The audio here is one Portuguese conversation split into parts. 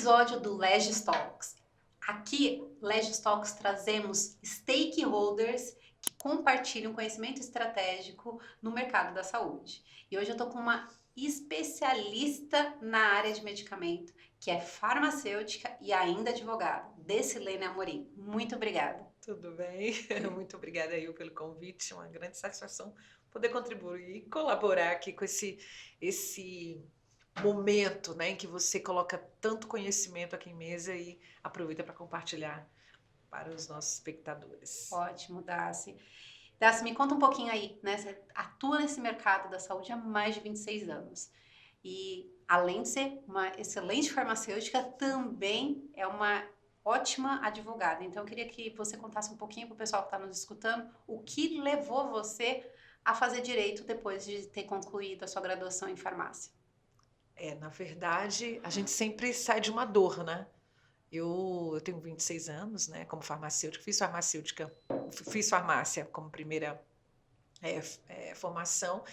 episódio do Legis Talks. Aqui, Legis Talks, trazemos stakeholders que compartilham conhecimento estratégico no mercado da saúde. E hoje eu estou com uma especialista na área de medicamento, que é farmacêutica e ainda advogada, Decilene Amorim. Muito obrigada. Tudo bem? Muito obrigada aí pelo convite, é uma grande satisfação poder contribuir e colaborar aqui com esse momento, né, em que você coloca tanto conhecimento aqui em mesa e aproveita para compartilhar para os nossos espectadores. Ótimo, Daci. Daci, me conta um pouquinho aí, né? Você atua nesse mercado da saúde há mais de 26 anos. E além de ser uma excelente farmacêutica, também é uma ótima advogada. Então, eu queria que você contasse um pouquinho para o pessoal que está nos escutando o que levou você a fazer direito depois de ter concluído a sua graduação em farmácia. Na verdade, a gente sempre sai de uma dor, né? Eu tenho 26 anos, né, como farmacêutica, fiz farmácia como primeira formação.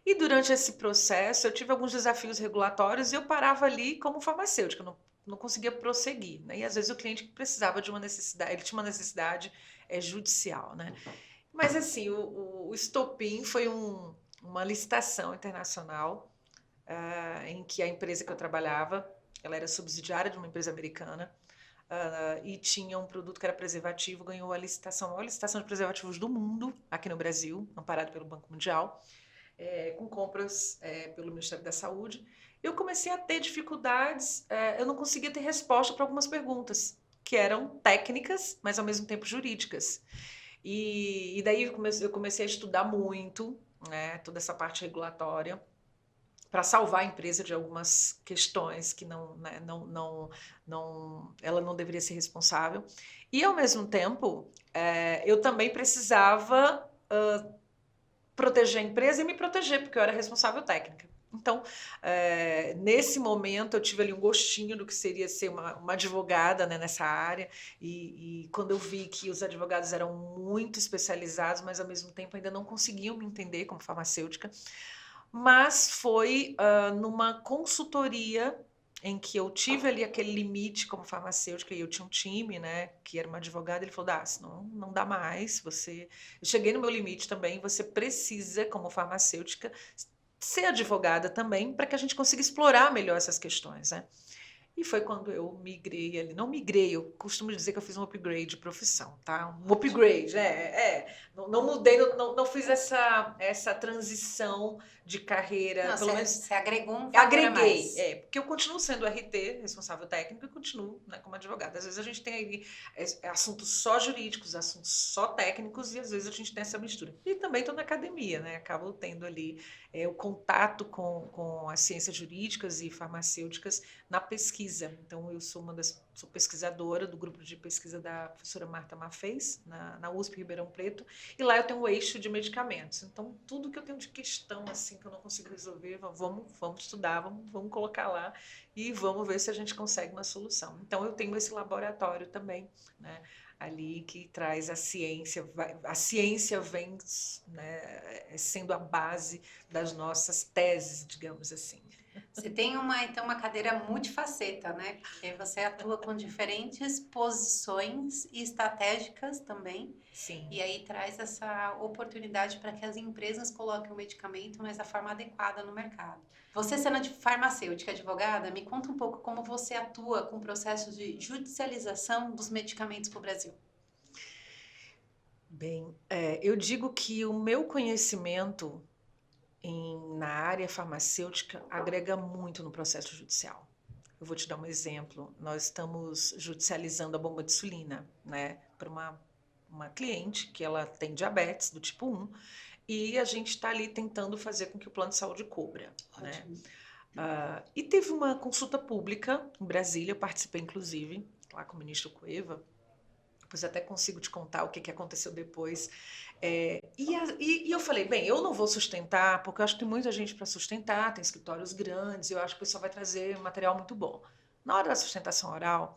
E durante esse processo eu tive alguns desafios regulatórios e eu parava ali como farmacêutica, não conseguia prosseguir, né? E às vezes o cliente precisava de uma necessidade, ele tinha uma necessidade judicial, né? Mas assim, o estopim foi uma licitação internacional em que a empresa que eu trabalhava, ela era subsidiária de uma empresa americana, e tinha um produto que era preservativo, ganhou a maior licitação de preservativos do mundo, aqui no Brasil, amparado pelo Banco Mundial, com compras pelo Ministério da Saúde. Eu comecei a ter dificuldades, eu não conseguia ter resposta para algumas perguntas, que eram técnicas, mas ao mesmo tempo jurídicas. E daí eu comecei a estudar muito, né, toda essa parte regulatória, para salvar a empresa de algumas questões que ela não deveria ser responsável. E, ao mesmo tempo, eu também precisava proteger a empresa e me proteger, porque eu era responsável técnica. Então, nesse momento, eu tive ali um gostinho do que seria ser uma advogada, né, nessa área, e quando eu vi que os advogados eram muito especializados, mas, ao mesmo tempo, ainda não conseguiam me entender como farmacêutica, mas foi numa consultoria em que eu tive ali aquele limite como farmacêutica, e eu tinha um time, né, que era uma advogada, ele falou, não dá mais, eu cheguei no meu limite também, você precisa, como farmacêutica, ser advogada também, para que a gente consiga explorar melhor essas questões, né? E foi quando eu migrei ali. Não migrei, eu costumo dizer que eu fiz um upgrade de profissão, tá? Um upgrade, Não mudei, não fiz essa transição de carreira, Não, pelo menos. você agregou um fator a Agreguei, mais. porque eu continuo sendo RT, responsável técnico, e continuo, né, como advogada. Às vezes a gente tem aí assuntos só jurídicos, assuntos só técnicos, e às vezes a gente tem essa mistura. E também estou na academia, né? Acabo tendo ali o contato com as ciências jurídicas e farmacêuticas na pesquisa. Então, eu sou sou pesquisadora do grupo de pesquisa da professora Marta Maffez, na USP Ribeirão Preto, e lá eu tenho um eixo de medicamentos. Então, tudo que eu tenho de questão assim que eu não consigo resolver, vamos estudar, vamos colocar lá e vamos ver se a gente consegue uma solução. Então, eu tenho esse laboratório também, né, ali que traz a ciência vem, né, sendo a base das nossas teses, digamos assim. Você tem então uma cadeira multifaceta, né? Porque você atua com diferentes posições e estratégicas também. Sim. E aí traz essa oportunidade para que as empresas coloquem o medicamento, mas da forma adequada no mercado. Você sendo farmacêutica, advogada, me conta um pouco como você atua com o processo de judicialização dos medicamentos para o Brasil. Bem, eu digo que o meu conhecimento na área farmacêutica agrega muito no processo judicial. Eu vou te dar um exemplo. Nós estamos judicializando a bomba de insulina, né, para uma cliente que ela tem diabetes do tipo 1, e a gente está ali tentando fazer com que o plano de saúde cubra, né? E teve uma consulta pública em Brasília, eu participei inclusive, lá com o ministro Cueva, depois até consigo te contar o que aconteceu depois. E eu falei, bem, eu não vou sustentar, porque eu acho que tem muita gente para sustentar, tem escritórios grandes, eu acho que o pessoal vai trazer material muito bom. Na hora da sustentação oral,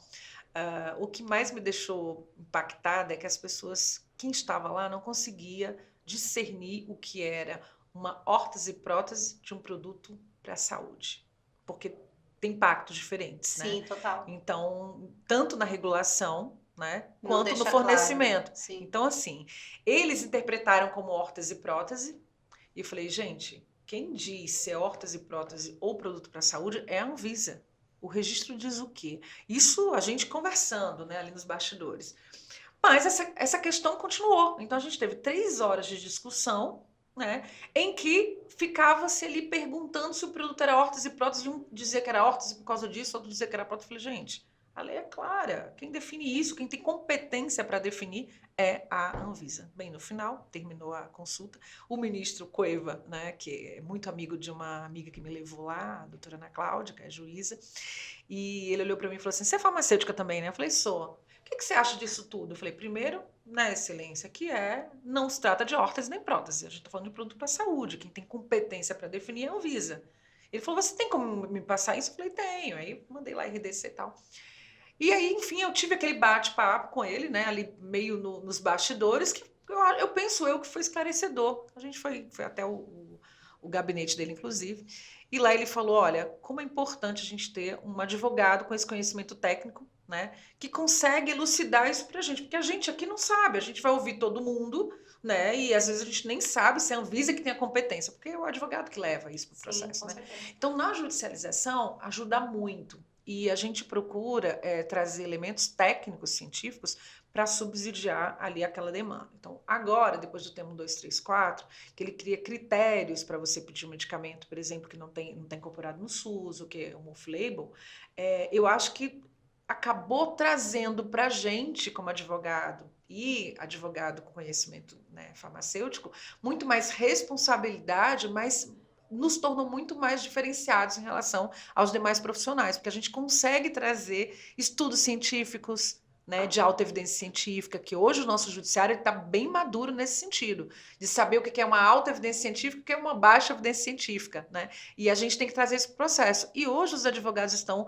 o que mais me deixou impactada é que as pessoas, quem estava lá, não conseguia discernir o que era uma órtese e prótese de um produto para a saúde. Porque tem impactos diferentes, né? Sim, total. Então, tanto na regulação, né, Não quanto no deixa fornecimento. claro. Sim. Então, assim, eles interpretaram como órtese e prótese, e eu falei, gente, quem diz se é órtese e prótese ou produto para a saúde é a Anvisa. O registro diz o quê? Isso a gente conversando, né, ali nos bastidores. Mas essa questão continuou. Então a gente teve 3 horas de discussão, né, em que ficava-se ali perguntando se o produto era órtese e prótese. Um dizia que era órtese por causa disso, outro dizia que era prótese. Eu falei, gente, a lei é clara. Quem define isso, quem tem competência para definir é a Anvisa. Bem, no final, terminou a consulta. O ministro Cueva, né, que é muito amigo de uma amiga que me levou lá, a doutora Ana Cláudia, que é juíza, e ele olhou para mim e falou assim, você é farmacêutica também, né? Eu falei, sou. O que você acha disso tudo? Eu falei, primeiro, na excelência, que não se trata de órtese nem prótese. A gente está falando de produto para a saúde. Quem tem competência para definir é a Anvisa. Ele falou, você tem como me passar isso? Eu falei, tenho. Aí mandei lá RDC e tal. E aí, enfim, eu tive aquele bate-papo com ele, né, ali meio nos bastidores, que eu penso que foi esclarecedor. A gente foi até o gabinete dele, inclusive, e lá ele falou, olha, como é importante a gente ter um advogado com esse conhecimento técnico, né, que consegue elucidar isso pra gente, porque a gente aqui não sabe, a gente vai ouvir todo mundo, né, e às vezes a gente nem sabe se é a Anvisa que tem a competência, porque é o advogado que leva isso pro processo, né. Então, na judicialização, ajuda muito. E a gente procura trazer elementos técnicos, científicos, para subsidiar ali aquela demanda. Então, agora, depois do termo 234, que ele cria critérios para você pedir um medicamento, por exemplo, que não está incorporado no SUS, o que é um off-label, eu acho que acabou trazendo para a gente, como advogado, e advogado com conhecimento, né, farmacêutico, muito mais responsabilidade, mas nos tornou muito mais diferenciados em relação aos demais profissionais, porque a gente consegue trazer estudos científicos, né, de alta evidência científica, que hoje o nosso judiciário está bem maduro nesse sentido, de saber o que é uma alta evidência científica e o que é uma baixa evidência científica, né? E a gente tem que trazer esse processo. E hoje os advogados estão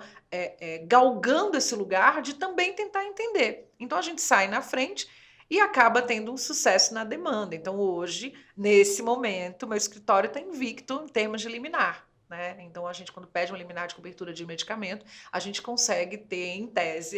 galgando esse lugar de também tentar entender. Então a gente sai na frente e acaba tendo um sucesso na demanda. Então, hoje, nesse momento, meu escritório está invicto em termos de liminar, né? Então, a gente, quando pede uma liminar de cobertura de medicamento, a gente consegue ter, em tese,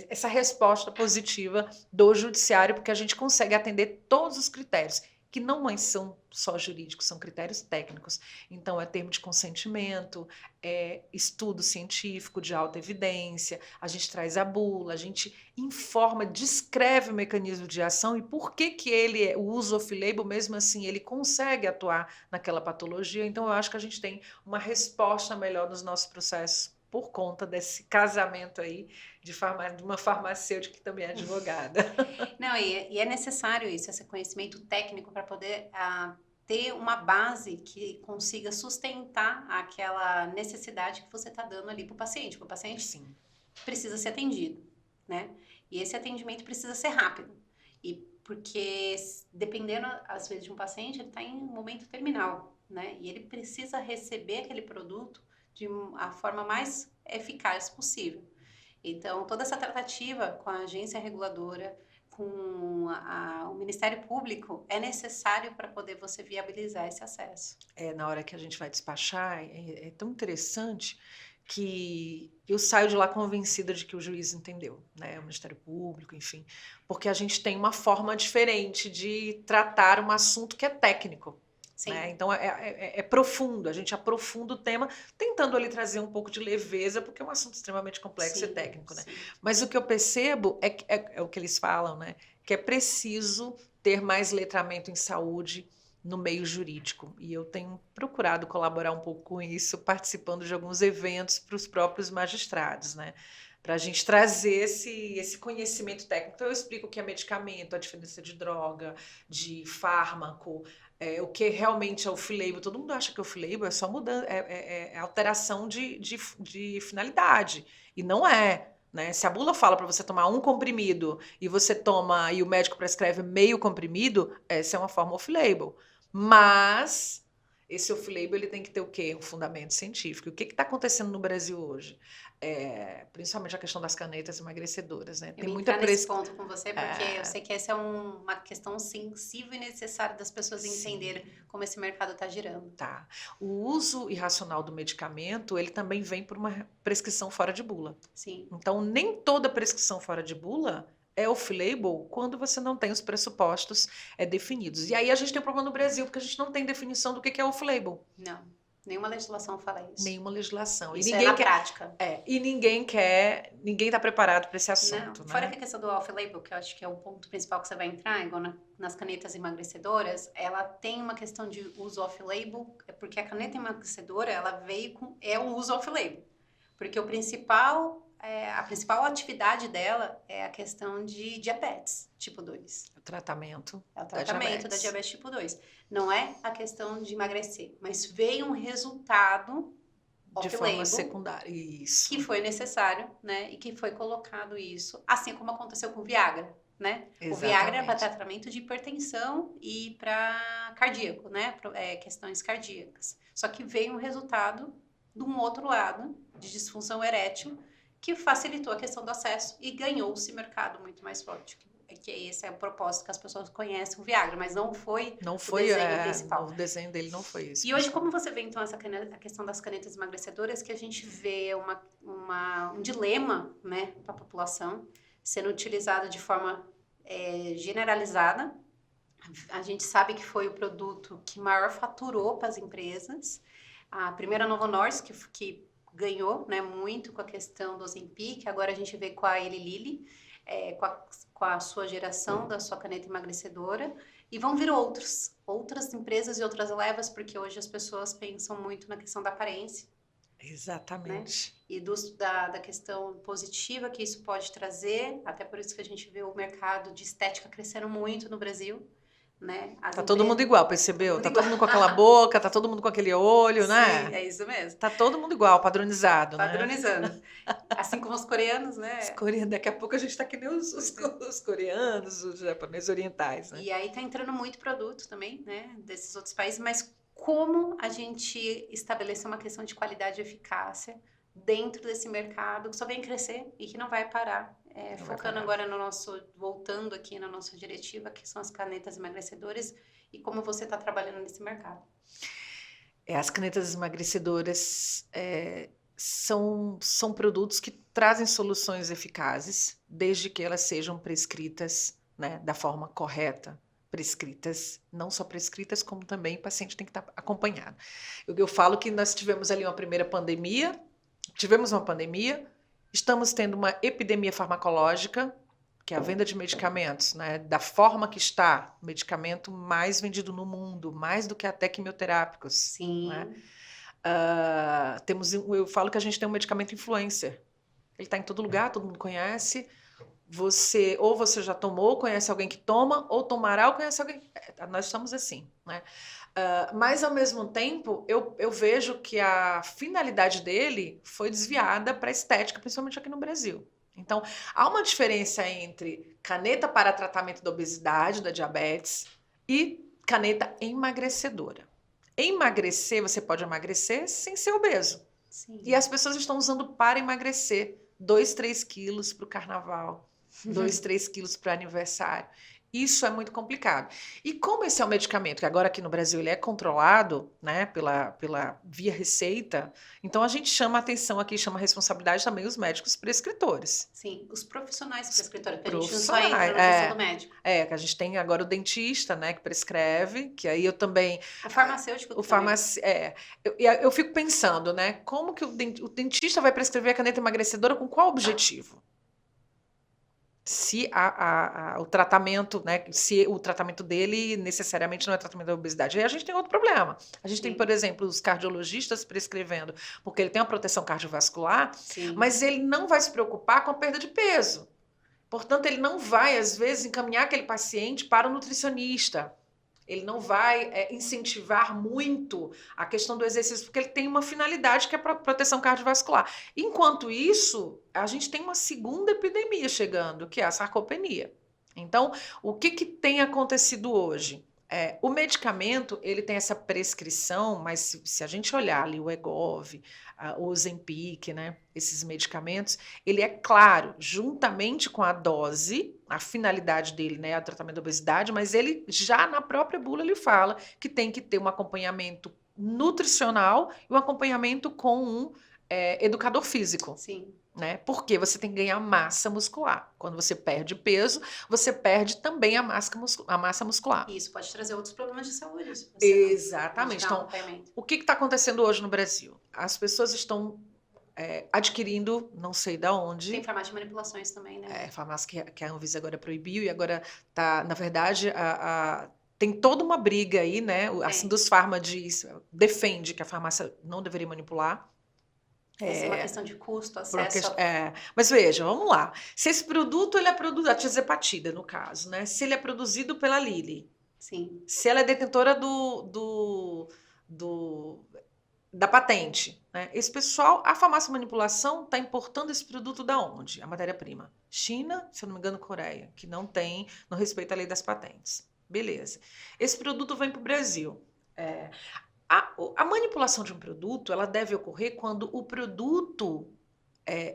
essa resposta positiva do judiciário, porque a gente consegue atender todos os critérios, que não são só jurídicos, são critérios técnicos. Então, é termo de consentimento, é estudo científico de alta evidência, a gente traz a bula, a gente informa, descreve o mecanismo de ação e por que ele, o uso off-label, mesmo assim, ele consegue atuar naquela patologia. Então, eu acho que a gente tem uma resposta melhor nos nossos processos por conta desse casamento aí de uma farmacêutica que também é advogada. Não, e é necessário isso, esse conhecimento técnico para poder ter uma base que consiga sustentar aquela necessidade que você está dando ali para o paciente. Porque o paciente Sim. precisa ser atendido, né? E esse atendimento precisa ser rápido. E porque, dependendo, às vezes, de um paciente, ele está em um momento terminal, né? E ele precisa receber aquele produto de a forma mais eficaz possível. Então, toda essa tratativa com a agência reguladora, com o Ministério Público, é necessário para poder você viabilizar esse acesso. Na hora que a gente vai despachar, é tão interessante que eu saio de lá convencida de que o juiz entendeu, né? O Ministério Público, enfim, porque a gente tem uma forma diferente de tratar um assunto que é técnico. Né? Então é profundo, a gente aprofunda o tema, tentando ali trazer um pouco de leveza, porque é um assunto extremamente complexo e técnico. Né? Mas o que eu percebo é o que eles falam, né? Que é preciso ter mais letramento em saúde no meio jurídico. E eu tenho procurado colaborar um pouco com isso, participando de alguns eventos para os próprios magistrados, né? Para a gente trazer esse conhecimento técnico. Então, eu explico o que é medicamento, a diferença de droga, de fármaco, o que realmente é o off-label. Todo mundo acha que o off-label é só mudança, é alteração de finalidade. E não é. Né? Se a bula fala para você tomar um comprimido e você toma e o médico prescreve meio comprimido, essa é uma forma off-label. Mas Esse off-label ele tem que ter o quê? Um fundamento científico. O que está acontecendo no Brasil hoje? Principalmente a questão das canetas emagrecedoras, né? Eu Tem ia muita entrar nesse pressa. ponto com você, porque eu sei que essa é uma questão sensível e necessária das pessoas Sim. entenderem como esse mercado está girando. Tá. O uso irracional do medicamento, ele também vem por uma prescrição fora de bula. Sim. Então, nem toda prescrição fora de bula é off-label quando você não tem os pressupostos definidos. E aí a gente tem um problema no Brasil, porque a gente não tem definição do que é off-label. Não. Nenhuma legislação fala isso. Nenhuma legislação. Isso E é ninguém na prática. e ninguém está preparado para esse assunto, Não, né? fora que a questão do off-label, que eu acho que é o ponto principal que você vai entrar, igual nas canetas emagrecedoras, ela tem uma questão de uso off-label, porque a caneta emagrecedora, ela veio é um uso off-label. Porque a principal atividade dela é a questão de diabetes tipo 2. O tratamento É o tratamento da diabetes tipo 2. Não é a questão de emagrecer, mas veio um resultado de forma secundária. Isso. Que foi necessário, né? E que foi colocado isso, assim como aconteceu com o Viagra, né? Exatamente. O Viagra era para tratamento de hipertensão e para cardíaco, né? Questões cardíacas. Só que veio um resultado de um outro lado, de disfunção erétil, que facilitou a questão do acesso e ganhou-se mercado muito mais forte. Que esse é o propósito que as pessoas conhecem o Viagra, mas não foi o desenho principal. O desenho dele não foi esse. E hoje, como você vê, então, a questão das canetas emagrecedoras, que a gente vê um dilema, né, para a população, sendo utilizado de forma generalizada. A gente sabe que foi o produto que maior faturou para as empresas. A primeira Novo Nordisk, que ganhou, né, muito com a questão do Ozempic, agora a gente vê com a Eli Lilly, com a sua geração da sua caneta emagrecedora, e vão vir outras empresas e outras levas, porque hoje as pessoas pensam muito na questão da aparência. Exatamente. Né? E da questão positiva que isso pode trazer, até por isso que a gente vê o mercado de estética crescendo muito no Brasil. Né? Tá todo mundo igual, percebeu? Tá todo mundo com aquela boca, tá todo mundo com aquele olho, né? Sim, é isso mesmo. Tá todo mundo igual, padronizado, né? Assim como os coreanos, né? Os coreanos, daqui a pouco a gente tá que nem os coreanos, os japoneses orientais, né? E aí tá entrando muito produto também, né? Desses outros países, mas como a gente estabelecer uma questão de qualidade e eficácia dentro desse mercado que só vem crescer e que não vai parar. Focando agora voltando aqui na nossa diretiva, que são as canetas emagrecedoras e como você está trabalhando nesse mercado. As canetas emagrecedoras são produtos que trazem soluções eficazes, desde que elas sejam prescritas, né, da forma correta. Prescritas, não só prescritas, como também o paciente tem que estar acompanhado. Eu falo que nós tivemos ali uma pandemia, estamos tendo uma epidemia farmacológica, que é a venda de medicamentos, né, da forma que está, o medicamento mais vendido no mundo, mais do que até quimioterápicos. Sim. Né? Eu falo que a gente tem um medicamento influencer. Ele está em todo lugar, todo mundo conhece. Você já tomou, conhece alguém que toma, ou tomará, ou conhece alguém. Nós estamos assim, né? Mas, ao mesmo tempo, eu vejo que a finalidade dele foi desviada para a estética, principalmente aqui no Brasil. Então, há uma diferença entre caneta para tratamento da obesidade, da diabetes, e caneta emagrecedora. Emagrecer, você pode emagrecer sem ser obeso. Sim. E as pessoas estão usando para emagrecer 2, 3 quilos para o carnaval, 2, 3 quilos para o aniversário. Isso é muito complicado. E como esse é um medicamento que agora aqui no Brasil ele é controlado, né, pela via receita, então a gente chama a atenção aqui, chama a responsabilidade também os médicos prescritores. Sim, os profissionais prescritores, porque a gente não só entra na questão do médico. Que a gente tem agora o dentista, né, que prescreve, que aí eu também... O farmacêutico eu fico pensando, né, como que o dentista vai prescrever a caneta emagrecedora com qual objetivo? Se o tratamento, né, se o tratamento dele necessariamente não é tratamento da obesidade. Aí a gente tem outro problema. A gente tem, por exemplo, os cardiologistas prescrevendo, porque ele tem uma proteção cardiovascular, mas ele não vai se preocupar com a perda de peso. Portanto, ele não vai, às vezes, encaminhar aquele paciente para o nutricionista. Ele não vai incentivar muito a questão do exercício, porque ele tem uma finalidade que é a proteção cardiovascular. Enquanto isso, a gente tem uma segunda epidemia chegando, que é a sarcopenia. Então, o que tem acontecido hoje? O medicamento, ele tem essa prescrição, mas se a gente olhar ali o Wegovy, o Ozempic, né, esses medicamentos, ele é claro, juntamente com a dose, a finalidade dele, né, é o tratamento da obesidade, mas ele já na própria bula ele fala que tem que ter um acompanhamento nutricional e um acompanhamento com um educador físico. Sim. Né? Porque você tem que ganhar massa muscular. Quando você perde peso, você perde também a massa muscular. E isso pode trazer outros problemas de saúde. Se você Exatamente. não Então, o que está acontecendo hoje no Brasil? As pessoas estão adquirindo, não sei da onde. Tem farmácia de manipulações também, né? Farmácia que a Anvisa agora proibiu e agora tá, na verdade, tem toda uma briga aí, né? A Sindusfarma defende que a farmácia não deveria manipular. Essa é uma questão de custo, acesso. Mas veja, vamos lá. Se esse produto ele é produzido, a tirzepatida, no caso, né? Se ele é produzido pela Lilly, sim. Se ela é detentora da patente, né? Esse pessoal, a farmácia manipulação está importando esse produto da onde? A matéria-prima. China, se eu não me engano, Coreia, que não respeita a lei das patentes. Beleza. Esse produto vem para o Brasil. A manipulação de um produto, ela deve ocorrer quando o produto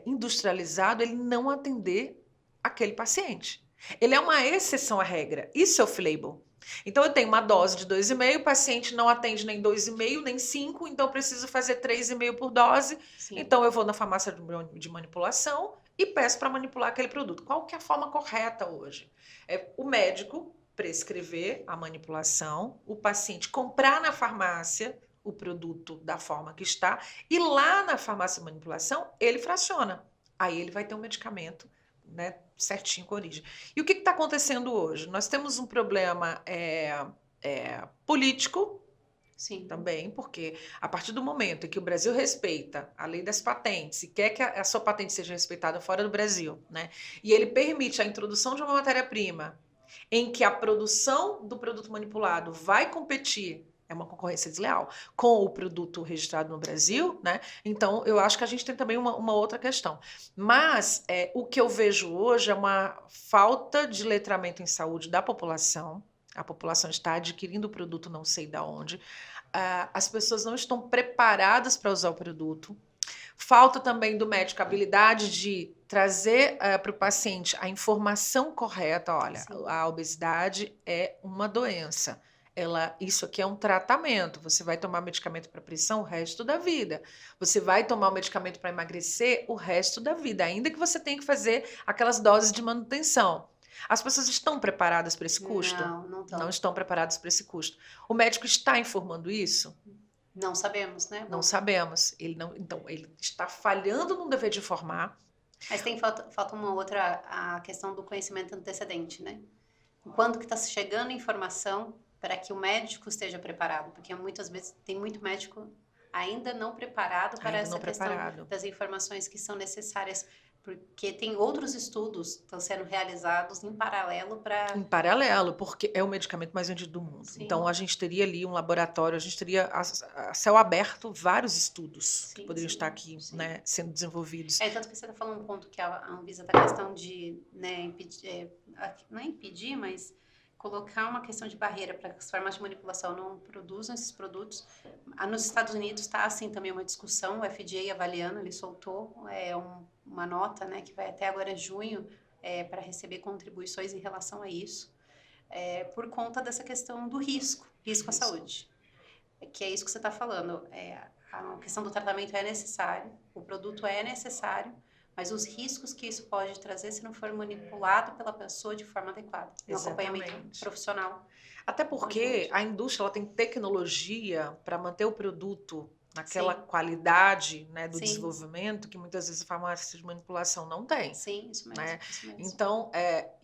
industrializado ele não atender aquele paciente. Ele é uma exceção à regra. Isso é off-label. Então, eu tenho uma dose de 2,5, o paciente não atende nem 2,5, nem 5, então eu preciso fazer 3,5 por dose. Sim. Então, eu vou na farmácia de manipulação e peço para manipular aquele produto. Qual que é a forma correta hoje? O médico prescrever a manipulação, o paciente comprar na farmácia o produto da forma que está, e lá na farmácia de manipulação, ele fraciona. Aí ele vai ter um medicamento, né, certinho com a origem. E o que está acontecendo hoje? Nós temos um problema político. Sim. Também, porque a partir do momento em que o Brasil respeita a lei das patentes e quer que a sua patente seja respeitada fora do Brasil, né, e ele permite a introdução de uma matéria-prima em que a produção do produto manipulado vai competir, é uma concorrência desleal, com o produto registrado no Brasil, né? Então, eu acho que a gente tem também uma outra questão. Mas o que eu vejo hoje é uma falta de letramento em saúde da população. A população está adquirindo o produto não sei de onde. As pessoas não estão preparadas para usar o produto. Falta também do médico a habilidade de trazer para o paciente a informação correta. Olha, sim, a obesidade é uma doença. Isso aqui é um tratamento. Você vai tomar medicamento para pressão o resto da vida. Você vai tomar o medicamento para emagrecer o resto da vida, ainda que você tenha que fazer aquelas doses de manutenção. As pessoas estão preparadas para esse custo? Não estão preparadas para esse custo. O médico está informando isso? Não sabemos, né? Não sabemos. Então, ele está falhando no dever de informar. Mas falta uma outra, a questão do conhecimento antecedente, né? Quando que está chegando informação para que o médico esteja preparado? Porque muitas vezes tem muito médico ainda não preparado para essa questão das informações que são necessárias, porque tem outros estudos que estão sendo realizados em paralelo para... Em paralelo, porque é o medicamento mais vendido do mundo. Sim. Então, a gente teria ali um laboratório, a gente teria a céu aberto vários estudos que poderiam estar aqui, né, sendo desenvolvidos. Tanto que você está falando um ponto que a Anvisa está questão de, né, impedir, não é impedir, mas colocar uma questão de barreira para que as farmácias de manipulação não produzam esses produtos. Nos Estados Unidos está assim também uma discussão, o FDA avaliando, ele soltou uma nota, né, que vai até agora junho, para receber contribuições em relação a isso, por conta dessa questão do risco à saúde. Que é isso que você está falando. A questão do tratamento é necessário, o produto é necessário, mas os riscos que isso pode trazer se não for manipulado pela pessoa de forma adequada. Um acompanhamento profissional. Até porque a indústria ela tem tecnologia para manter o produto naquela qualidade, né, do desenvolvimento que muitas vezes a farmácia de manipulação não tem. Sim, isso mesmo. Né? Isso mesmo. Então,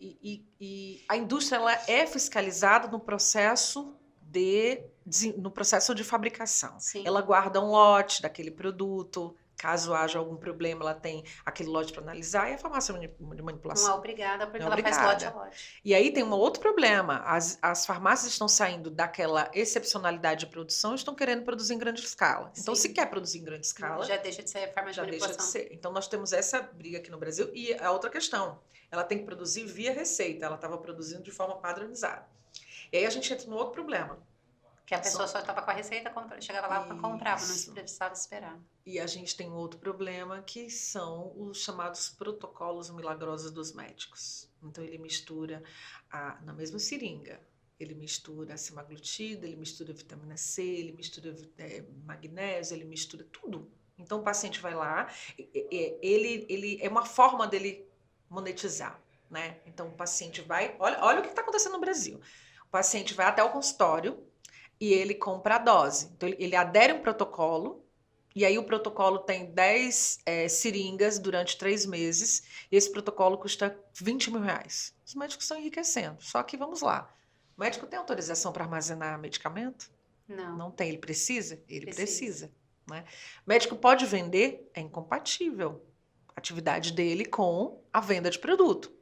e a indústria ela é fiscalizada no processo de fabricação. Sim. Ela guarda um lote daquele produto. Caso haja algum problema, ela tem aquele lote para analisar, e a farmácia de manipulação. Não é obrigada, porque ela faz lote a lote. E aí tem um outro problema. As farmácias estão saindo daquela excepcionalidade de produção e estão querendo produzir em grande escala. Então, se quer produzir em grande escala... Já deixa de ser farmácia de manipulação. Deixa de ser. Então, nós temos essa briga aqui no Brasil. E a outra questão, ela tem que produzir via receita. Ela estava produzindo de forma padronizada. E aí a gente entra num outro problema. Que a pessoa só estava com a receita, chegava lá para comprava, Isso. não precisava esperar. E a gente tem um outro problema que são os chamados protocolos milagrosos dos médicos. Então ele mistura na mesma seringa, ele mistura a semaglutida, ele mistura vitamina C, ele mistura magnésio, ele mistura tudo. Então o paciente vai lá, ele é uma forma dele monetizar, né? Então o paciente vai, olha o que está acontecendo no Brasil. O paciente vai até o consultório e ele compra a dose. Então ele adere a um protocolo. E aí o protocolo tem 10 seringas durante 3 meses, e esse protocolo custa 20 mil reais. Os médicos estão enriquecendo. Só que vamos lá. O médico tem autorização para armazenar medicamento? Não. Não tem. Ele precisa? Ele precisa. Né? O médico pode vender? É incompatível a atividade dele com a venda de produto.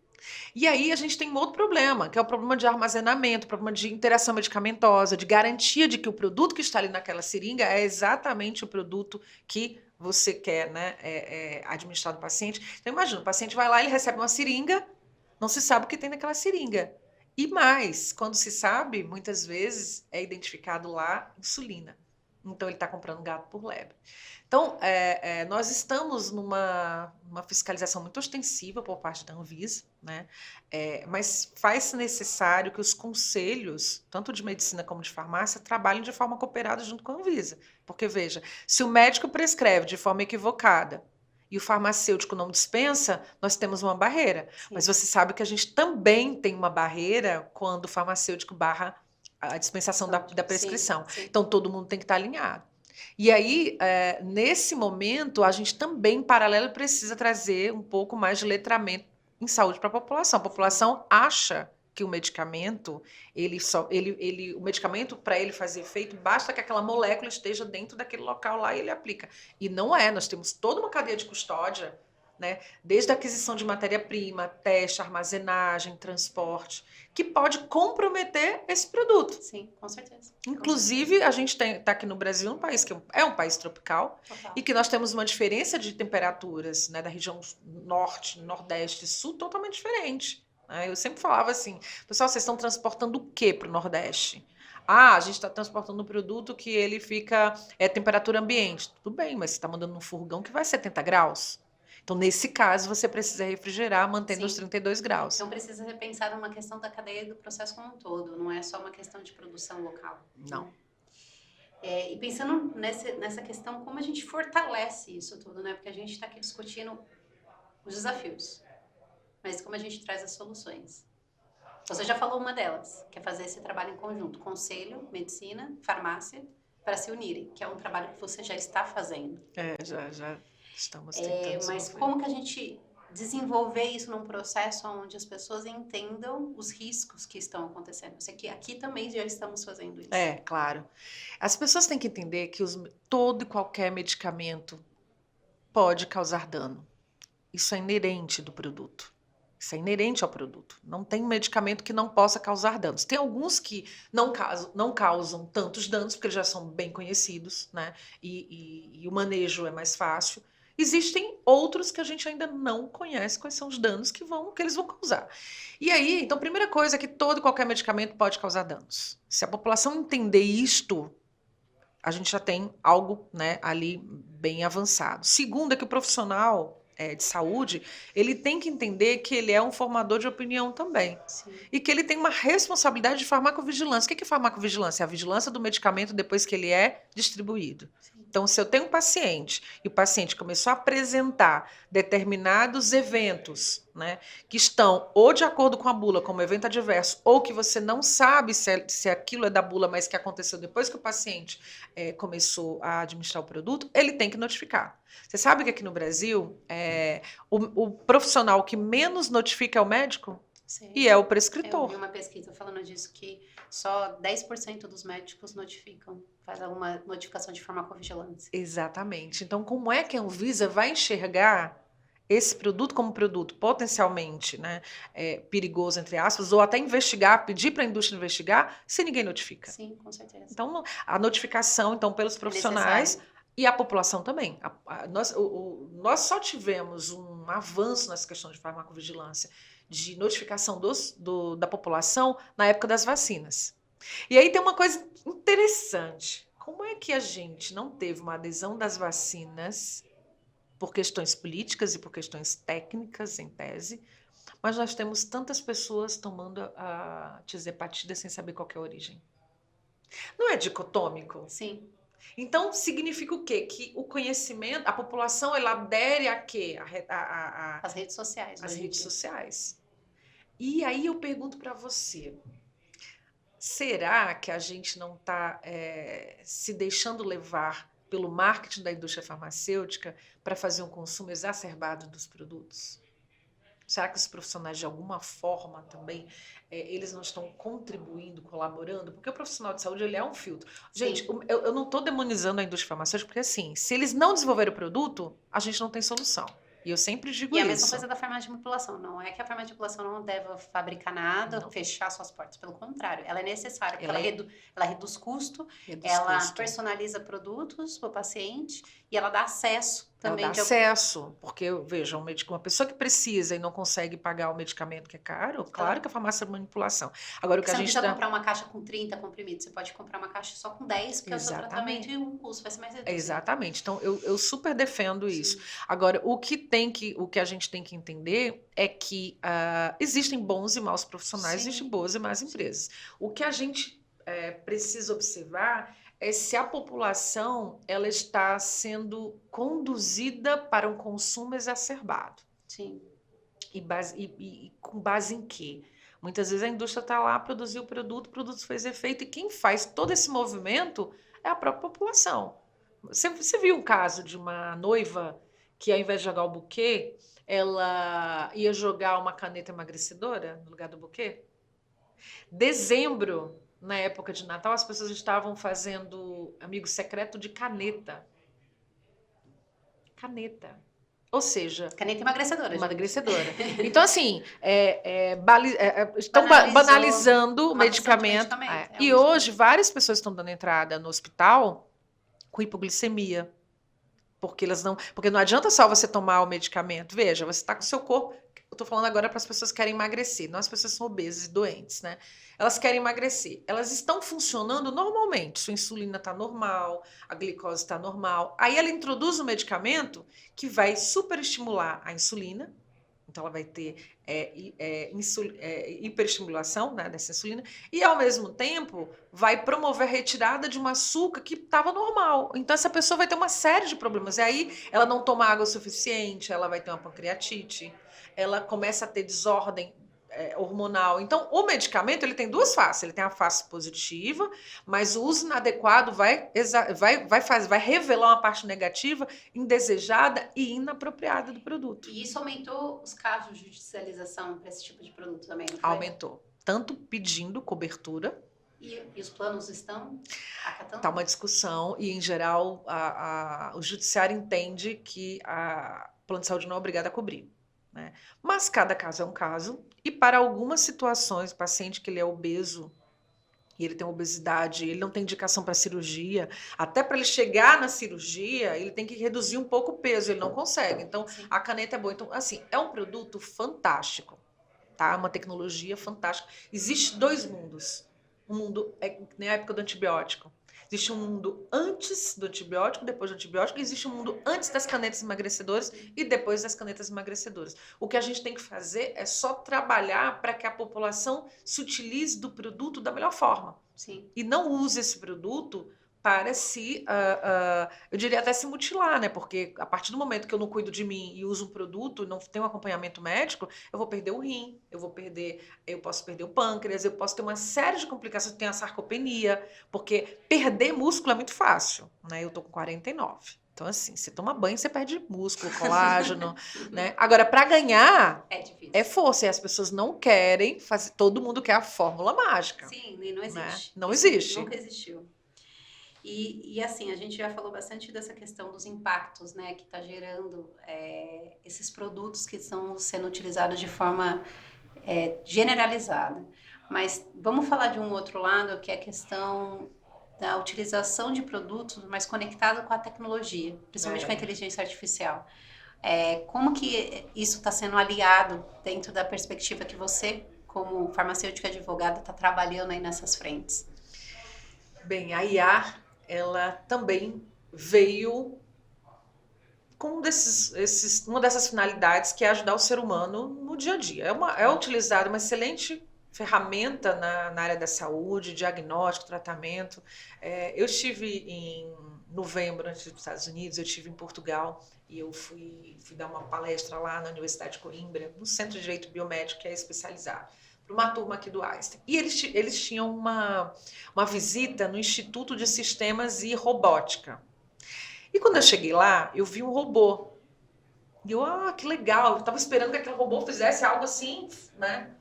E aí a gente tem um outro problema, que é o problema de armazenamento, o problema de interação medicamentosa, de garantia de que o produto que está ali naquela seringa é exatamente o produto que você quer, né, administrar no paciente. Então imagina, o paciente vai lá, ele recebe uma seringa, não se sabe o que tem naquela seringa. E mais, quando se sabe, muitas vezes é identificado lá insulina. Então ele está comprando gato por lebre. Então, nós estamos numa fiscalização muito ostensiva por parte da Anvisa, né? Mas faz-se necessário que os conselhos, tanto de medicina como de farmácia, trabalhem de forma cooperada junto com a Anvisa. Porque, veja, se o médico prescreve de forma equivocada e o farmacêutico não dispensa, nós temos uma barreira. Sim. Mas você sabe que a gente também tem uma barreira quando o farmacêutico barra a dispensação da prescrição. Sim. Então, todo mundo tem que estar alinhado. E aí, nesse momento, a gente também, em paralelo, precisa trazer um pouco mais de letramento em saúde para a população. A população acha que o medicamento, o medicamento, para ele fazer efeito, basta que aquela molécula esteja dentro daquele local lá e ele aplica. E não é, nós temos toda uma cadeia de custódia, né? Desde a aquisição de matéria-prima, teste, armazenagem, transporte, que pode comprometer esse produto. Sim, com certeza. Inclusive, a gente está aqui no Brasil, um país que é um país tropical. Total. E que nós temos uma diferença de temperaturas, né, da região norte, nordeste, sul, totalmente diferente. Né? Eu sempre falava assim, pessoal, vocês estão transportando o que para o nordeste? A gente está transportando um produto que ele fica temperatura ambiente. Tudo bem, mas você está mandando um furgão que vai 70 graus. Então, nesse caso, você precisa refrigerar mantendo os 32 graus. Então, precisa ser pensado numa questão da cadeia do processo como um todo, não é só uma questão de produção local. Não. Né? E pensando nessa questão, como a gente fortalece isso tudo, né? Porque a gente está aqui discutindo os desafios, mas como a gente traz as soluções. Você já falou uma delas, que é fazer esse trabalho em conjunto, conselho, medicina, farmácia, para se unirem, que é um trabalho que você já está fazendo. Já. Estamos tentando mas como que a gente desenvolver isso num processo onde as pessoas entendam os riscos que estão acontecendo? Eu sei que aqui também já estamos fazendo isso. Claro. As pessoas têm que entender que todo e qualquer medicamento pode causar dano. Isso é inerente do produto. Isso é inerente ao produto. Não tem medicamento que não possa causar danos. Tem alguns que não causam tantos danos, porque eles já são bem conhecidos, né? E o manejo é mais fácil. Existem outros que a gente ainda não conhece quais são os danos que eles vão causar. E aí, então, a primeira coisa é que todo e qualquer medicamento pode causar danos. Se a população entender isto, a gente já tem algo, né, ali bem avançado. Segundo é que o profissional de saúde, ele tem que entender que ele é um formador de opinião também. Sim. E que ele tem uma responsabilidade de farmacovigilância. O que é farmacovigilância? É a vigilância do medicamento depois que ele é distribuído. Sim. Então, se eu tenho um paciente e o paciente começou a apresentar determinados eventos, né, que estão ou de acordo com a bula, como evento adverso, ou que você não sabe se aquilo é da bula, mas que aconteceu depois que o paciente começou a administrar o produto, ele tem que notificar. Você sabe que aqui no Brasil, o profissional que menos notifica é o médico? Sim. E é o prescritor. Eu vi uma pesquisa falando disso, que só 10% dos médicos notificam, faz alguma notificação de farmacovigilância. Exatamente. Então, como é que a Anvisa vai enxergar esse produto como produto potencialmente, né, perigoso, entre aspas, ou até investigar, pedir para a indústria investigar, se ninguém notifica? Sim, com certeza. Então, a notificação, então, pelos profissionais e a população também. Nós só tivemos um avanço nessa questão de farmacovigilância, de notificação da população na época das vacinas. E aí tem uma coisa interessante. Como é que a gente não teve uma adesão das vacinas por questões políticas e por questões técnicas, em tese, mas nós temos tantas pessoas tomando a tirzepatida sem saber qual que é a origem? Não é dicotômico? Sim, Então, significa o quê? Que o conhecimento, a população, ela adere a quê? as redes sociais As hoje em redes dia. sociais. E aí eu pergunto para você, será que a gente não está se deixando levar pelo marketing da indústria farmacêutica para fazer um consumo exacerbado dos produtos? Será que os profissionais, de alguma forma, também, eles não estão contribuindo, colaborando? Porque o profissional de saúde, ele é um filtro. Gente, Sim. eu não estou demonizando a indústria farmacêutica, porque, assim, se eles não desenvolverem o produto, a gente não tem solução. E eu sempre digo E a mesma isso. coisa da farmácia de manipulação. Não é que a farmácia de manipulação não deva fabricar nada, Não, fechar suas portas. Pelo contrário, ela é necessária, porque ela ela reduz custo, reduz ela custo. personaliza produtos para o paciente e ela dá acesso Ela dá também de acesso, porque, veja, uma pessoa que precisa e não consegue pagar o medicamento que é caro, claro que a farmácia é manipulação. Agora, o que Porque a você não gente precisa está... comprar uma caixa com 30 comprimidos, você pode comprar uma caixa só com 10, porque é o seu tratamento e Exatamente. o custo vai ser mais reduzido. Exatamente. Então, eu super defendo isso. Sim, Agora, o que a gente tem que entender é que existem bons e maus profissionais, existem sim, boas e más sim, empresas. O que a gente precisa observar é se a população ela está sendo conduzida para um consumo exacerbado. sim, E com base em quê? Muitas vezes a indústria está lá, produziu o produto fez efeito, e quem faz todo esse movimento é a própria população. Você viu um caso de uma noiva que, ao invés de jogar o buquê, ela ia jogar uma caneta emagrecedora no lugar do buquê? Dezembro, na época de Natal, as pessoas estavam fazendo amigo secreto de caneta. Caneta. Ou seja, caneta emagrecedora, gente. emagrecedora. Então, assim, estão Banalizou, banalizando o uma questão de medicamento. medicamento, é um E hoje, medicamento. várias pessoas estão dando entrada no hospital com hipoglicemia. Porque não adianta só você tomar o medicamento. Veja, você está com o seu corpo. Eu estou falando agora para as pessoas que querem emagrecer, não as pessoas que são obesas e doentes, né? Elas querem emagrecer. Elas estão funcionando normalmente. Sua insulina está normal, a glicose está normal. Aí ela introduz um medicamento que vai superestimular a insulina. Então, ela vai ter hiperestimulação, né, dessa insulina, e, ao mesmo tempo, vai promover a retirada de um açúcar que estava normal. Então, essa pessoa vai ter uma série de problemas. E aí, ela não toma água suficiente, ela vai ter uma pancreatite, ela começa a ter desordem hormonal. Então, o medicamento ele tem duas faces. Ele tem a face positiva, mas o uso inadequado vai revelar uma parte negativa, indesejada e inapropriada do produto. E isso aumentou os casos de judicialização para esse tipo de produto também, não foi? Aumentou. Tanto pedindo cobertura. E os planos estão acatando? Está uma discussão e, em geral, o judiciário entende que o plano de saúde não é obrigado a cobrir. Né? Mas cada caso é um caso, e para algumas situações, o paciente que ele é obeso e ele tem obesidade, ele não tem indicação para cirurgia, até para ele chegar na cirurgia, ele tem que reduzir um pouco o peso, ele não consegue. Então, Sim. a caneta é boa. Então, assim, é um produto fantástico, tá? Uma tecnologia fantástica. Existe dois mundos. Um mundo, na época do antibiótico. Existe um mundo antes do antibiótico, depois do antibiótico, e existe um mundo antes das canetas emagrecedoras e depois das canetas emagrecedoras. O que a gente tem que fazer é só trabalhar para que a população se utilize do produto da melhor forma. Sim. E não use esse produto para se, eu diria até se mutilar, né? Porque a partir do momento que eu não cuido de mim e uso um produto e não tenho um acompanhamento médico, eu vou perder o rim, eu posso perder o pâncreas, eu posso ter uma série de complicações, eu tenho a sarcopenia, porque perder músculo é muito fácil, né? Eu tô com 49. Então, assim, você toma banho, você perde músculo, colágeno, né? Agora, para ganhar, é difícil. É força, e as pessoas não querem fazer, todo mundo quer a fórmula mágica. Sim, e não existe. Né? Não Isso existe. Nunca existiu. E assim, a gente já falou bastante dessa questão dos impactos, né, que está gerando esses produtos que estão sendo utilizados de forma generalizada. Mas vamos falar de um outro lado, que é a questão da utilização de produtos mais conectado com a tecnologia, principalmente com a inteligência artificial. Como que isso está sendo aliado dentro da perspectiva que você como farmacêutica advogada, está trabalhando aí nessas frentes? Bem, a IA, ela também veio com uma dessas finalidades que é ajudar o ser humano no dia a dia. É utilizada uma excelente ferramenta na área da saúde, diagnóstico, tratamento. Eu estive em novembro, antes dos Estados Unidos, eu estive em Portugal e eu fui dar uma palestra lá na Universidade de Coimbra, no Centro de Direito Biomédico, que é especializado, para uma turma aqui do Einstein. E eles tinham uma visita no Instituto de Sistemas e Robótica. E quando eu cheguei lá, eu vi um robô. E eu, que legal. Eu estava esperando que aquele robô fizesse algo assim, né?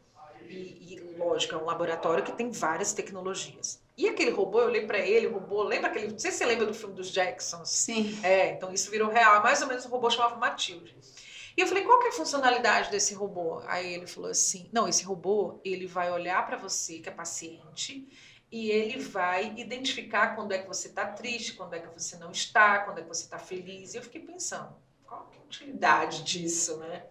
Lógico, é um laboratório que tem várias tecnologias. E aquele robô, eu olhei para ele, o robô, lembra aquele, não sei se você lembra do filme dos Jacksons. Sim. Então isso virou real. Mais ou menos um robô chamava Matilde. E eu falei, qual que é a funcionalidade desse robô? Aí ele falou assim, não, esse robô, ele vai olhar para você, que é paciente, e ele vai identificar quando é que você está triste, quando é que você não está, quando é que você está feliz. E eu fiquei pensando, qual que é a utilidade disso, né?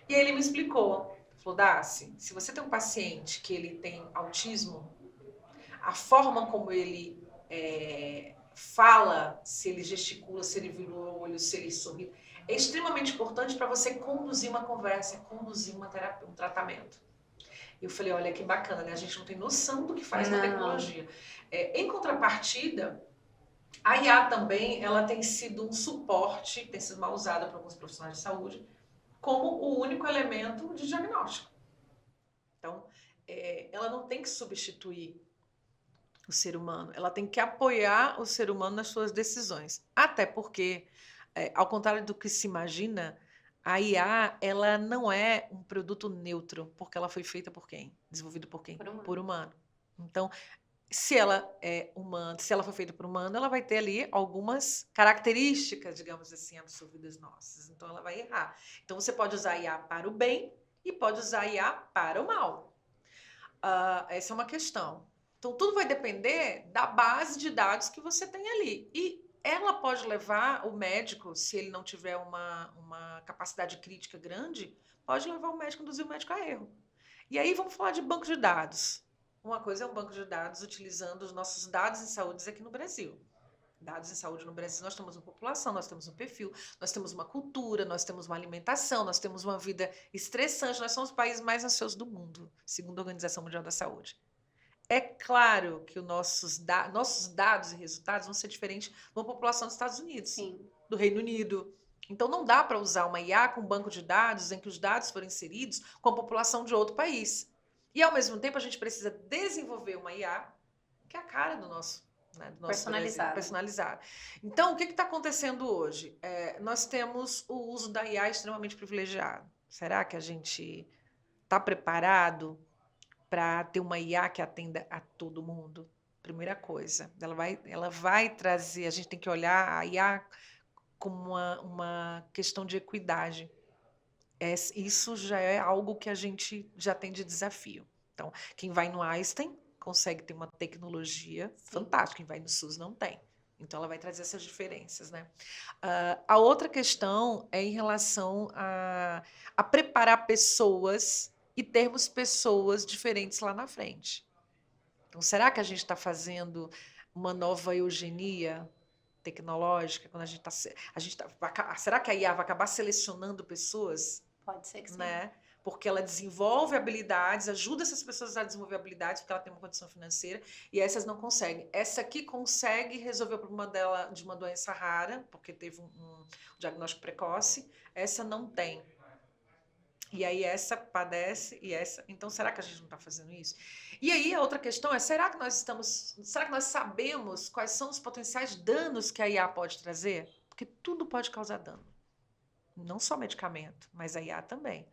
E aí ele me explicou. Falou, Darcy, se você tem um paciente que ele tem autismo, a forma como ele fala, se ele gesticula, se ele vira o olho, se ele sorri, é extremamente importante para você conduzir uma conversa, conduzir uma terapia, um tratamento. E eu falei, olha que bacana, né? A gente não tem noção do que faz na tecnologia. Em contrapartida, a IA também, ela tem sido um suporte, tem sido mal usada por alguns profissionais de saúde, como o único elemento de diagnóstico. Então, ela não tem que substituir o ser humano, ela tem que apoiar o ser humano nas suas decisões. Até porque, ao contrário do que se imagina, a IA, ela não é um produto neutro, porque ela foi feita por quem? Desenvolvida por quem? Por humano. Então, se ela é humana, se ela foi feita por humano, ela vai ter ali algumas características, digamos assim, absorvidas nossas. Então, ela vai errar. Então, você pode usar a IA para o bem e pode usar a IA para o mal. Essa é uma questão. Então, tudo vai depender da base de dados que você tem ali. E ela pode levar o médico, se ele não tiver uma capacidade crítica grande, pode levar o médico, induzir o médico a erro. E aí vamos falar de banco de dados. Uma coisa é um banco de dados utilizando os nossos dados em saúde aqui no Brasil. Dados em saúde no Brasil, nós temos uma população, nós temos um perfil, nós temos uma cultura, nós temos uma alimentação, nós temos uma vida estressante, nós somos o país mais ansioso do mundo, segundo a Organização Mundial da Saúde. É claro que os nossos dados e resultados vão ser diferentes de uma população dos Estados Unidos, Sim. do Reino Unido. Então, não dá para usar uma IA com um banco de dados em que os dados foram inseridos com a população de outro país. E, ao mesmo tempo, a gente precisa desenvolver uma IA que é a cara do nosso Personalizada. personalizado. Então, o que está acontecendo hoje? Nós temos o uso da IA extremamente privilegiado. Será que a gente está preparado para ter uma IA que atenda a todo mundo? Primeira coisa, ela vai trazer, a gente tem que olhar a IA como uma questão de equidade. Isso já é algo que a gente já tem de desafio. Então, quem vai no Einstein consegue ter uma tecnologia fantástica, quem vai no SUS não tem. Então, ela vai trazer essas diferenças, né? A outra questão é em relação a preparar pessoas e termos pessoas diferentes lá na frente. Então, será que a gente está fazendo uma nova eugenia tecnológica? Quando será que a IA vai acabar selecionando pessoas? Pode ser que sim. Né? Porque ela desenvolve habilidades, ajuda essas pessoas a desenvolver habilidades, porque ela tem uma condição financeira, e essas não conseguem. Essa aqui consegue resolver o problema dela de uma doença rara, porque teve um diagnóstico precoce, essa não tem. E aí essa padece e essa. Então, será que a gente não está fazendo isso? E aí a outra questão é: será que nós sabemos quais são os potenciais danos que a IA pode trazer? Porque tudo pode causar dano. Não só medicamento, mas a IA também.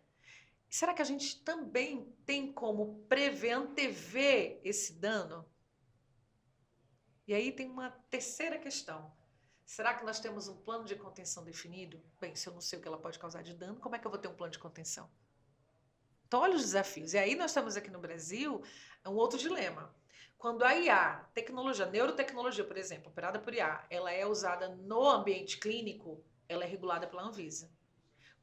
Será que a gente também tem como prever, antever esse dano? E aí tem uma terceira questão. Será que nós temos um plano de contenção definido? Bem, se eu não sei o que ela pode causar de dano, como é que eu vou ter um plano de contenção? Então, olha os desafios. E aí nós temos aqui no Brasil um outro dilema. Quando a IA, tecnologia, neurotecnologia, por exemplo, operada por IA, ela é usada no ambiente clínico, ela é regulada pela Anvisa.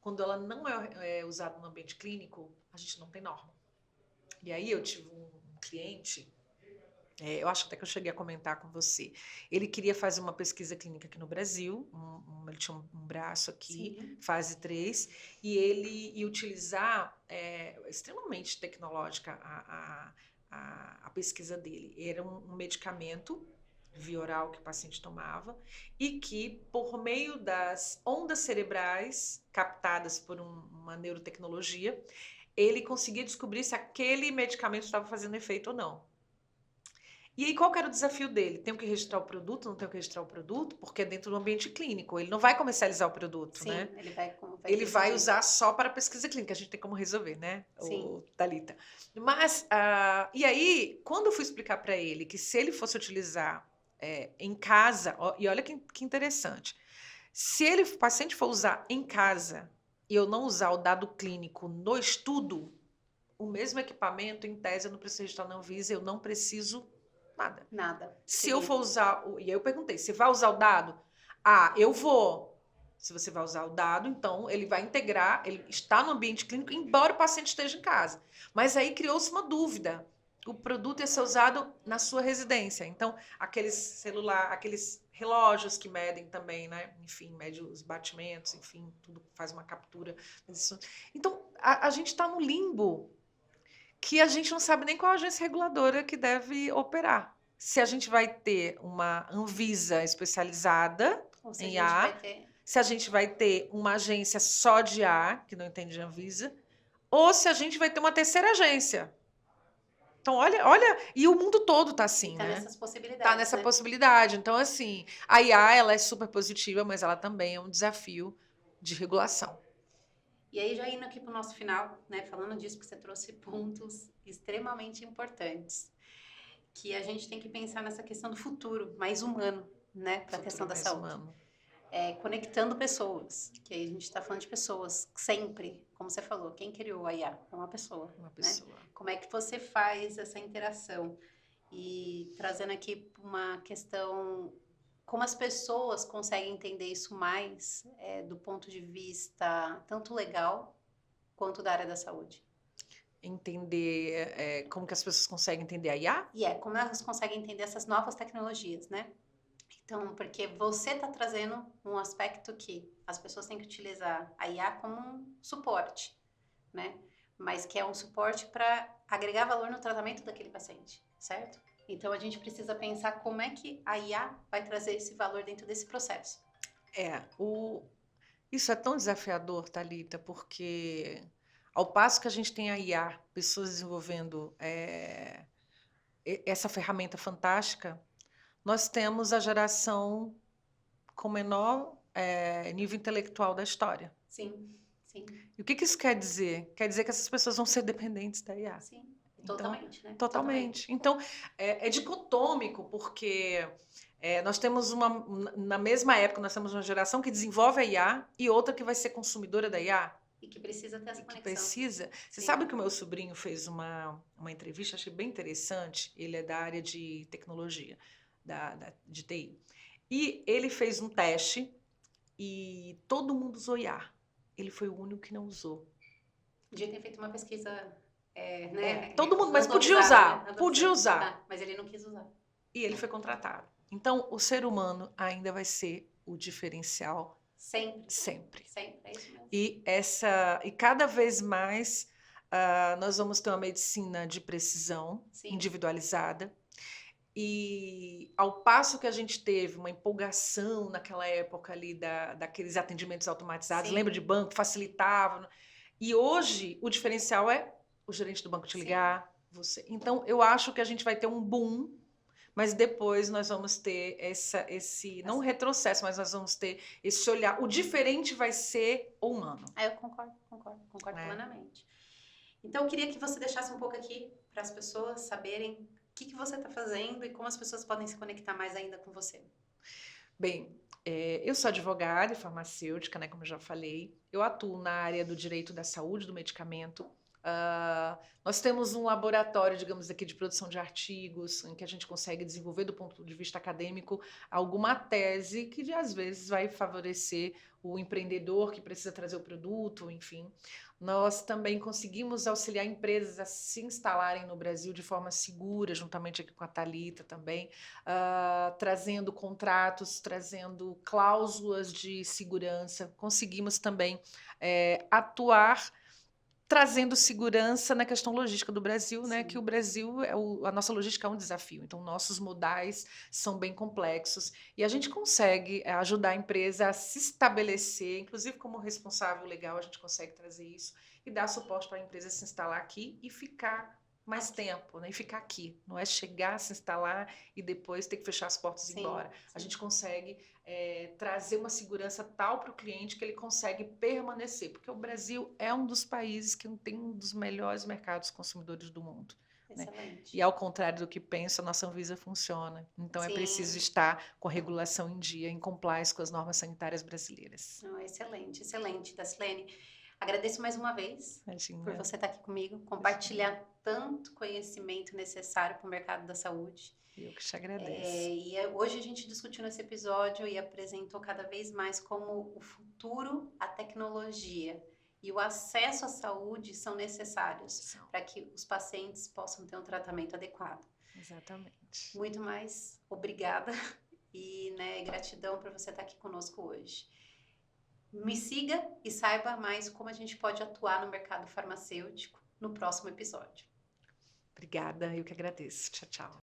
Quando ela não é usada no ambiente clínico, a gente não tem norma. E aí eu tive um cliente, eu acho até que eu cheguei a comentar com você. Ele queria fazer uma pesquisa clínica aqui no Brasil, ele tinha um braço aqui, Sim. fase 3, e ele ia utilizar, extremamente tecnológica a pesquisa dele. Era um medicamento via oral que o paciente tomava e que, por meio das ondas cerebrais captadas por uma neurotecnologia, ele conseguia descobrir se aquele medicamento estava fazendo efeito ou não. E aí, qual que era o desafio dele? Tem que registrar o produto, não tem que registrar o produto? Porque é dentro do ambiente clínico, ele não vai comercializar o produto, Sim, né? ele Vai decidir. usar só para pesquisa clínica, a gente tem como resolver, né, Sim. Thalita? Mas, e aí, quando eu fui explicar para ele que se ele fosse utilizar em casa, e olha que interessante, se o paciente for usar em casa e eu não usar o dado clínico no estudo, o mesmo equipamento, em tese, eu não preciso registrar na Anvisa, eu não preciso nada. Nada. Se eu for usar, e aí eu perguntei, você vai usar o dado? Ah, eu vou. Se você vai usar o dado, então ele vai integrar, ele está no ambiente clínico, embora o paciente esteja em casa. Mas aí criou-se uma dúvida. O produto ia ser usado na sua residência. Então, aqueles relógios que medem também, né? Enfim, mede os batimentos, enfim, tudo faz uma captura. Então, a gente está no limbo que a gente não sabe nem qual a agência reguladora que deve operar. Se a gente vai ter uma Anvisa especializada Ou se a em gente A, vai ter. se a gente vai ter uma agência só de A, que não entende de Anvisa, ou se a gente vai ter uma terceira agência. Então, olha, e o mundo todo está assim, Tá né? nessas possibilidades. Tá nessa possibilidade. Então, assim, a IA, ela é super positiva, mas ela também é um desafio de regulação. E aí, já indo aqui para o nosso final, né, falando disso, que você trouxe pontos extremamente importantes, que a gente tem que pensar nessa questão do futuro mais humano, né, para a questão da saúde. Humano. Conectando pessoas, que aí a gente está falando de pessoas, sempre, como você falou, quem criou a IA é uma pessoa. Uma pessoa. Né? Como é que você faz essa interação? E trazendo aqui uma questão, como as pessoas conseguem entender isso mais do ponto de vista tanto legal quanto da área da saúde. Entender como que as pessoas conseguem entender a IA? E como elas conseguem entender essas novas tecnologias, né? Então, porque você está trazendo um aspecto que as pessoas têm que utilizar a IA como um suporte, né? Mas que é um suporte para agregar valor no tratamento daquele paciente, certo? Então, a gente precisa pensar como é que a IA vai trazer esse valor dentro desse processo. Isso é tão desafiador, Thalita, porque ao passo que a gente tem a IA, pessoas desenvolvendo essa ferramenta fantástica, nós temos a geração com menor nível intelectual da história. Sim, sim. E o que isso quer dizer? Quer dizer que essas pessoas vão ser dependentes da IA. Sim, totalmente, então, né? Totalmente. Então, é dicotômico, porque nós temos na mesma época, nós temos uma geração que desenvolve a IA e outra que vai ser consumidora da IA. E que precisa ter essa conexão. Que precisa. Você Sim. sabe que o meu sobrinho fez uma entrevista, achei bem interessante. Ele é da área de tecnologia, de TI. E ele fez um teste e todo mundo usou IA. Ele foi o único que não usou. Podia ter feito uma pesquisa, né? Todo mundo, mas podia usar. Né? Podia usar. Mas ele não quis usar. E ele foi contratado. Então, o ser humano ainda vai ser o diferencial. Sempre. É isso mesmo. E cada vez mais nós vamos ter uma medicina de precisão, sim, individualizada. E ao passo que a gente teve uma empolgação naquela época ali daqueles atendimentos automatizados, sim, lembra de banco, facilitava. E hoje o diferencial é o gerente do banco te ligar, sim, você. Então eu acho que a gente vai ter um boom, mas depois nós vamos ter esse não retrocesso, mas nós vamos ter esse olhar. O diferente vai ser o humano. Eu concordo plenamente. Então eu queria que você deixasse um pouco aqui para as pessoas saberem o que você está fazendo e como as pessoas podem se conectar mais ainda com você. Bem, eu sou advogada e farmacêutica, né, como eu já falei. Eu atuo na área do direito da saúde, do medicamento, Nós temos um laboratório, digamos aqui, de produção de artigos, em que a gente consegue desenvolver do ponto de vista acadêmico alguma tese que às vezes vai favorecer o empreendedor que precisa trazer o produto, enfim. Nós também conseguimos auxiliar empresas a se instalarem no Brasil de forma segura, juntamente aqui com a Thalita também, trazendo contratos, trazendo cláusulas de segurança. Conseguimos também atuar trazendo segurança na questão logística do Brasil, né? Que o Brasil, a nossa logística é um desafio. Então, nossos modais são bem complexos e a gente consegue ajudar a empresa a se estabelecer, inclusive como responsável legal, a gente consegue trazer isso e dar suporte para a empresa se instalar aqui e ficar mais tempo, né? E ficar aqui. Não é chegar, se instalar e depois ter que fechar as portas e ir embora. A gente consegue trazer uma segurança tal para o cliente que ele consegue permanecer, porque o Brasil é um dos países que tem um dos melhores mercados consumidores do mundo. Né? E ao contrário do que pensa, a nossa Anvisa funciona. Então é preciso estar com a regulação em dia, em compliance com as normas sanitárias brasileiras. Excelente, excelente, Dacilene. Agradeço mais uma vez por você estar aqui comigo, compartilhar tanto conhecimento necessário para o mercado da saúde. Eu que te agradeço. Hoje a gente discutiu nesse episódio e apresentou cada vez mais como o futuro, a tecnologia e o acesso à saúde são necessários para que os pacientes possam ter um tratamento adequado. Exatamente. Muito mais obrigada e gratidão por você estar aqui conosco hoje. Me siga e saiba mais como a gente pode atuar no mercado farmacêutico no próximo episódio. Obrigada, eu que agradeço. Tchau, tchau.